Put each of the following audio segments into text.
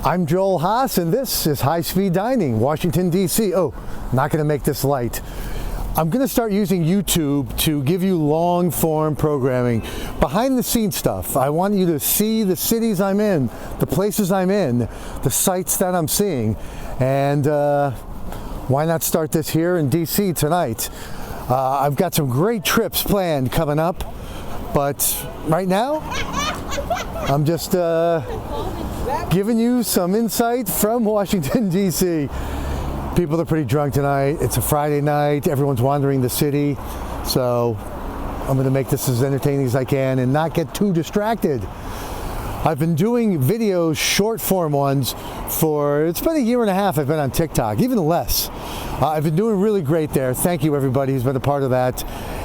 I'm Joel Haas, and this is High Speed Dining, Washington, D.C. Oh, not going to make this light. I'm going to start using YouTube to give you long-form programming, behind-the-scenes stuff. I want you to see the cities I'm in, the places I'm in, the sights that I'm seeing, and why not start this here in D.C. tonight? I've got some great trips planned coming up, but right now, I'm just giving you some insight from Washington, D.C. People are pretty drunk tonight. It's a Friday night. Everyone's wandering the city. So I'm going to make this as entertaining as I can and not get too distracted. I've been doing videos, short form ones, it's been a year and a half I've been on TikTok, even less. I've been doing really great there. Thank you everybody who's been a part of that.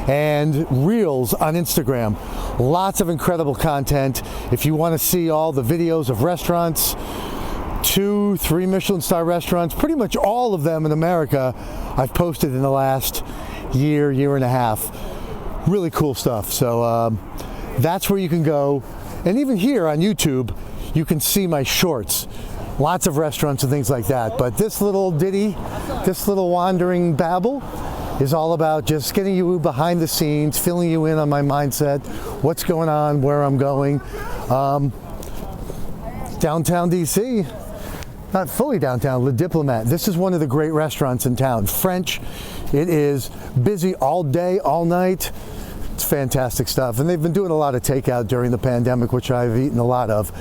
And Reels on Instagram. Lots of incredible content. If you want to see all the videos of restaurants, 2, 3 Michelin Star restaurants, pretty much all of them in America, I've posted in the last year and a half. Really cool stuff. So that's where you can go. And even here on YouTube, you can see my shorts. Lots of restaurants and things like that. But this little ditty, this little wandering babble is all about just getting you behind the scenes, filling you in on my mindset, what's going on, where I'm going. Downtown DC, not fully downtown, Le Diplomat. This is one of the great restaurants in town. French. It is busy all day, all night. It's fantastic stuff. And they've been doing a lot of takeout during the pandemic, which I've eaten a lot of.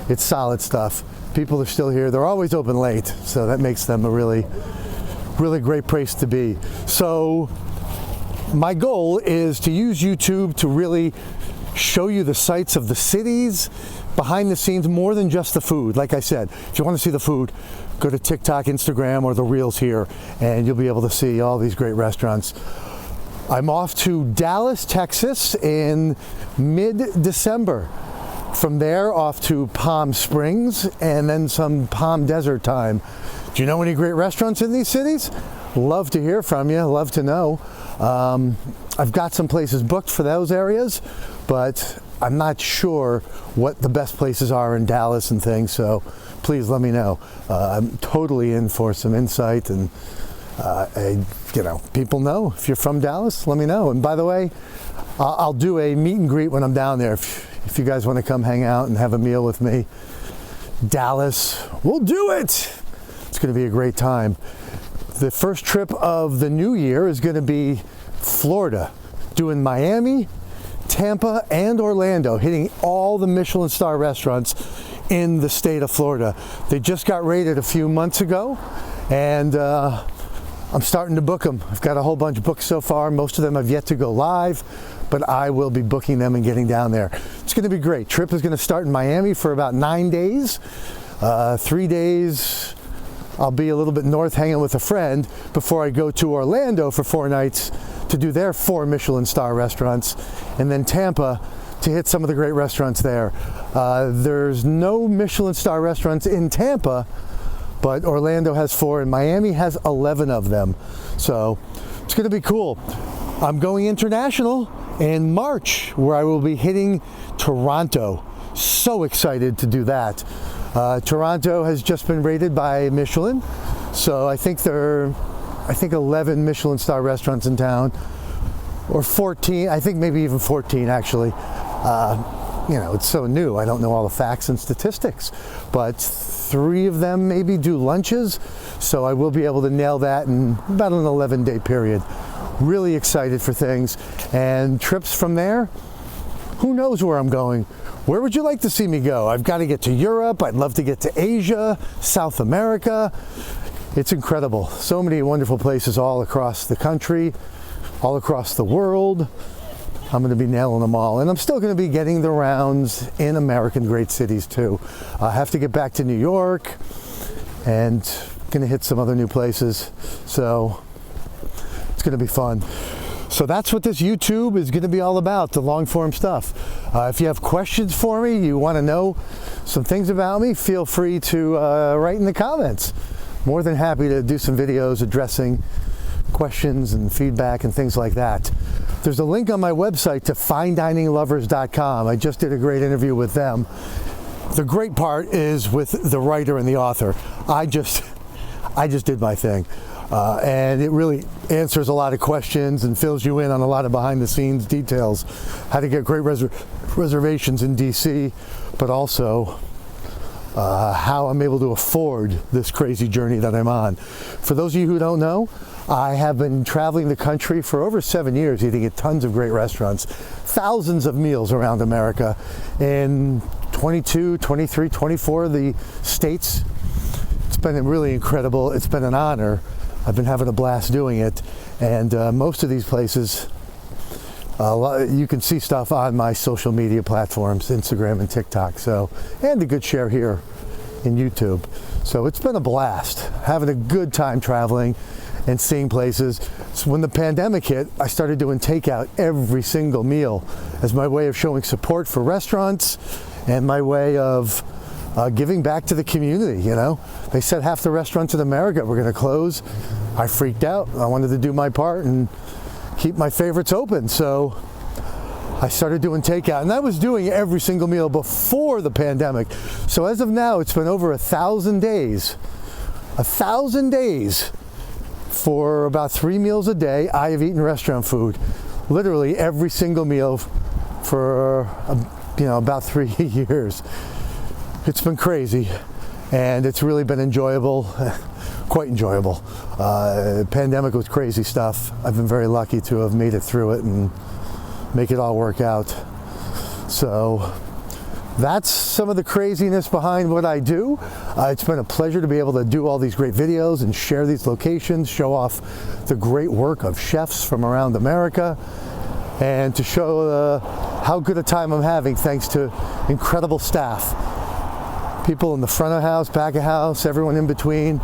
It's solid stuff. People are still here. They're always open late, so that makes them a really great place to be. So my goal is to use YouTube to really show you the sights of the cities, behind the scenes, more than just the food. Like I said, if you want to see the food, go to TikTok, Instagram, or the Reels here, and you'll be able to see all these great restaurants. I'm off to Dallas, Texas in mid-December. From there, off to Palm Springs, and then some Palm Desert time. Do you know any great restaurants in these cities? Love to hear from you, love to know. I've got some places booked for those areas, but I'm not sure what the best places are in Dallas and things, so please let me know. I'm totally in for some insight, and people know. If you're from Dallas, let me know. And by the way, I'll do a meet and greet when I'm down there. If you guys want to come hang out and have a meal with me, Dallas, we'll do it. It's going to be a great time. The first trip of the new year is going to be Florida, doing Miami, Tampa, and Orlando, hitting all the Michelin Star restaurants in the state of Florida. They just got rated a few months ago, and I'm starting to book them. I've got a whole bunch booked so far. Most of them have yet to go live, but I will be booking them and getting down there. It's going to be great. Trip is going to start in Miami for about 9 days. 3 days, I'll be a little bit north hanging with a friend before I go to Orlando for 4 nights to do their 4 Michelin Star restaurants, and then Tampa to hit some of the great restaurants there. There's no Michelin Star restaurants in Tampa, but Orlando has 4 and Miami has 11 of them. So it's going to be cool. I'm going international in March, where I will be hitting Toronto. So excited to do that. Toronto has just been rated by Michelin, so I think 11 Michelin Star restaurants in town, or 14, I think maybe even 14 actually. It's so new, I don't know all the facts and statistics, but 3 of them maybe do lunches, so I will be able to nail that in about an 11-day period. Really excited for things, and trips from there, who knows where I'm going. Where would you like to see me go? I've got to get to Europe. I'd love to get to Asia, South America. It's incredible. So many wonderful places all across the country, all across the world. I'm going to be nailing them all. And I'm still going to be getting the rounds in American great cities too. I have to get back to New York and going to hit some other new places. So it's going to be fun. So that's what this YouTube is going to be all about, the long form stuff. If you have questions for me, you want to know some things about me, feel free to write in the comments. More than happy to do some videos addressing questions and feedback and things like that. There's a link on my website to finedininglovers.com. I just did a great interview with them. The great part is with the writer and the author. I just did my thing. And it really answers a lot of questions and fills you in on a lot of behind the scenes details, how to get great reservations in DC, but also how I'm able to afford this crazy journey that I'm on. For those of you who don't know, I have been traveling the country for over 7 years, eating at tons of great restaurants, thousands of meals around America in 22, 23, 24 of the states. It's been really incredible. It's been an honor. I've been having a blast doing it, and most of these places, you can see stuff on my social media platforms, Instagram and TikTok, and a good share here in YouTube. So it's been a blast, having a good time traveling and seeing places. So when the pandemic hit, I started doing takeout every single meal as my way of showing support for restaurants and my way of giving back to the community. You know, they said half the restaurants in America were going to close. I freaked out. I wanted to do my part and keep my favorites open. So I started doing takeout, and I was doing every single meal before the pandemic. So as of now, it's been over 1,000 days. 1,000 days for about 3 meals a day. I have eaten restaurant food, literally every single meal for about 3 years. It's been crazy, and it's really been enjoyable, quite enjoyable. Pandemic was crazy stuff. I've been very lucky to have made it through it and make it all work out. So that's some of the craziness behind what I do. It's been a pleasure to be able to do all these great videos and share these locations, show off the great work of chefs from around America, and to show how good a time I'm having thanks to incredible staff. People in the front of house, back of house, everyone in between.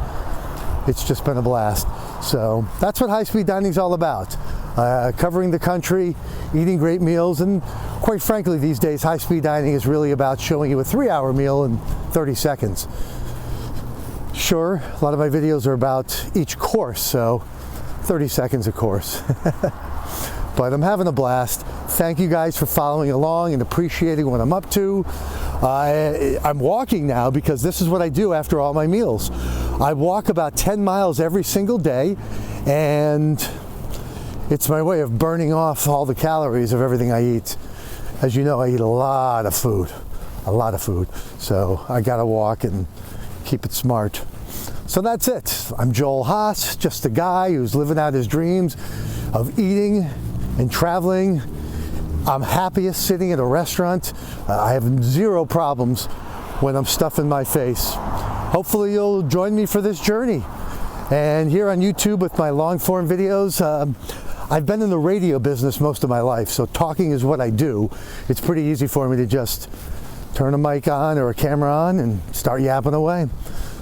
It's just been a blast. So that's what high-speed dining is all about. Covering the country, eating great meals, and quite frankly, these days, high-speed dining is really about showing you a 3-hour meal in 30 seconds. Sure, a lot of my videos are about each course, so 30 seconds a course. But I'm having a blast. Thank you guys for following along and appreciating what I'm up to. I'm walking now because this is what I do after all my meals. I walk about 10 miles every single day, and it's my way of burning off all the calories of everything I eat. As you know, I eat a lot of food. So I gotta walk and keep it smart. So that's it. I'm Joel Haas, just a guy who's living out his dreams of eating and traveling. I'm happiest sitting at a restaurant. I have zero problems when I'm stuffing my face. Hopefully you'll join me for this journey. And here on YouTube with my long form videos, I've been in the radio business most of my life, so talking is what I do. It's pretty easy for me to just turn a mic on or a camera on and start yapping away.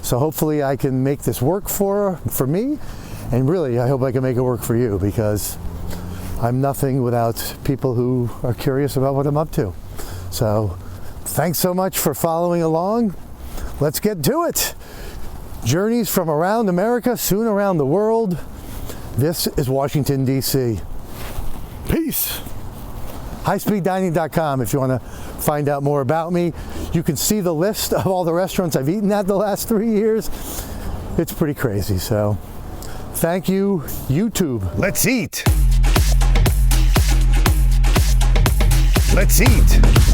So hopefully I can make this work for me, and really I hope I can make it work for you, because I'm nothing without people who are curious about what I'm up to. So thanks so much for following along. Let's get to it. Journeys from around America, soon around the world. This is Washington, D.C. Peace. HighSpeedDining.com if you want to find out more about me. You can see the list of all the restaurants I've eaten at the last 3 years. It's pretty crazy. So thank you, YouTube. Let's eat. Let's eat.